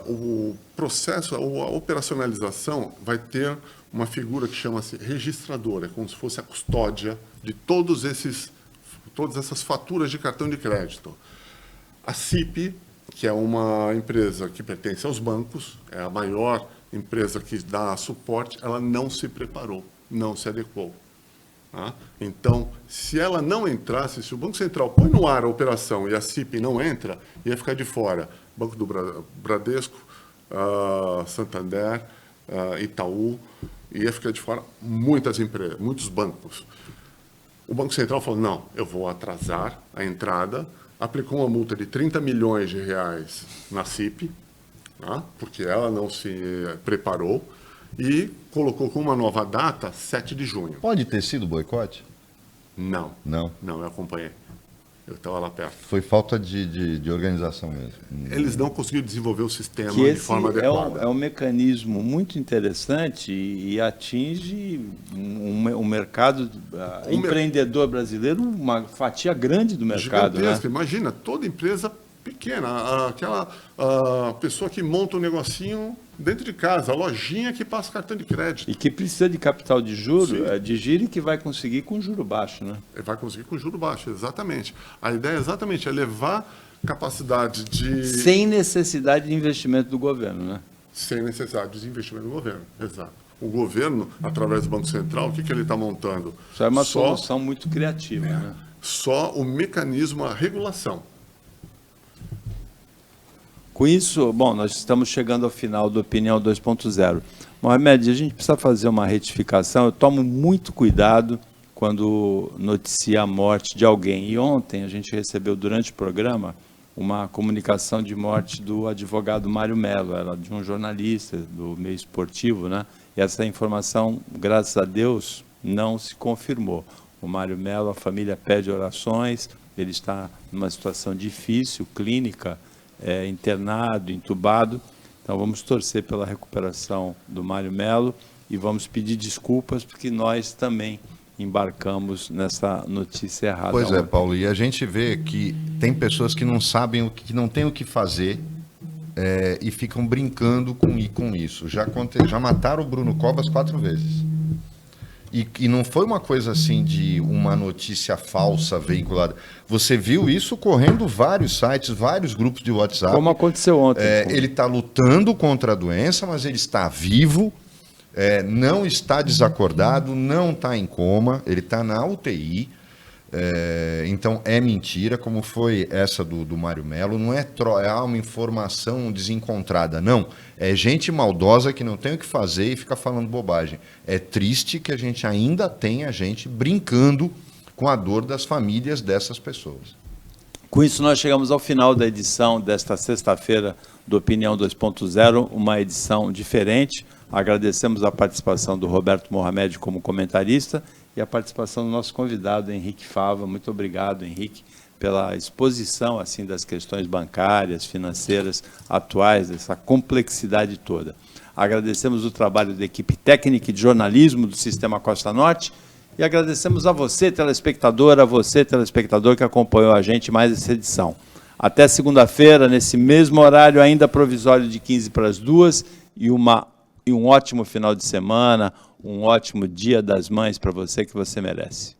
O processo, a operacionalização vai ter uma figura que chama-se registradora, é como se fosse a custódia de todas essas faturas de cartão de crédito. A CIP, que é uma empresa que pertence aos bancos, é a maior empresa que dá suporte, ela não se preparou, não se adequou. Tá? Então, se ela não entrasse, se o Banco Central põe no ar a operação e a CIP não entra, ia ficar de fora Banco do Bradesco, Santander, Itaú, ia ficar de fora muitas empresas, muitos bancos. O Banco Central falou, não, eu vou atrasar a entrada, aplicou uma multa de 30 milhões de reais na CIP, tá? Porque ela não se preparou, e colocou como uma nova data 7 de junho. Pode ter sido boicote? Não. Não. Não, eu acompanhei. Eu estava lá perto. Foi falta de organização mesmo. Eles não conseguiram desenvolver o sistema Que de forma adequada. É um mecanismo muito interessante e atinge um mercado empreendedor brasileiro, uma fatia grande do mercado. Gigantesca. Né? Imagina, toda empresa pequena, aquela pessoa que monta um negocinho dentro de casa, a lojinha que passa cartão de crédito. E que precisa de capital de giro e que vai conseguir com juro baixo, né? Vai conseguir com juro baixo, exatamente. A ideia exatamente é levar capacidade de... Sem necessidade de investimento do governo, né? Sem necessidade de investimento do governo, exato. O governo, através do Banco Central, o que ele está montando? Isso é uma solução muito criativa, né? Só o mecanismo, a regulação. Com isso, bom, nós estamos chegando ao final do Opinião 2.0. Mohamed, a gente precisa fazer uma retificação. Eu tomo muito cuidado quando noticia a morte de alguém. E ontem a gente recebeu, durante o programa, uma comunicação de morte do advogado Mário Mello, era de um jornalista do meio esportivo, né? E essa informação, graças a Deus, não se confirmou. O Mário Mello, a família pede orações, ele está numa situação difícil, clínica, internado, entubado. Então vamos torcer pela recuperação do Mário Mello e vamos pedir desculpas porque nós também embarcamos nessa notícia errada. Pois é, Paulo, e a gente vê que tem pessoas que não sabem, que não têm o que fazer e ficam brincando com isso. Já mataram o Bruno Covas 4 vezes. E não foi uma coisa assim de uma notícia falsa veiculada. Você viu isso correndo vários sites, vários grupos de WhatsApp. Como aconteceu ontem. Ele está lutando contra a doença, mas ele está vivo, não está desacordado, não está em coma, ele está na UTI. Então é mentira, como foi essa do Mário Melo, não é uma informação desencontrada, não. É gente maldosa que não tem o que fazer e fica falando bobagem. É triste que a gente ainda tenha gente brincando com a dor das famílias dessas pessoas. Com isso, nós chegamos ao final da edição desta sexta-feira do Opinião 2.0, uma edição diferente. Agradecemos a participação do Roberto Mohamed como comentarista e a participação do nosso convidado, Henrique Fava. Muito obrigado, Henrique, pela exposição assim, das questões bancárias, financeiras atuais, dessa complexidade toda. Agradecemos o trabalho da equipe técnica e de jornalismo do Sistema Costa Norte e agradecemos a você, telespectador, que acompanhou a gente mais essa edição. Até segunda-feira, nesse mesmo horário, ainda provisório de 15 para as 2, e um ótimo final de semana, um ótimo Dia das Mães para você que você merece.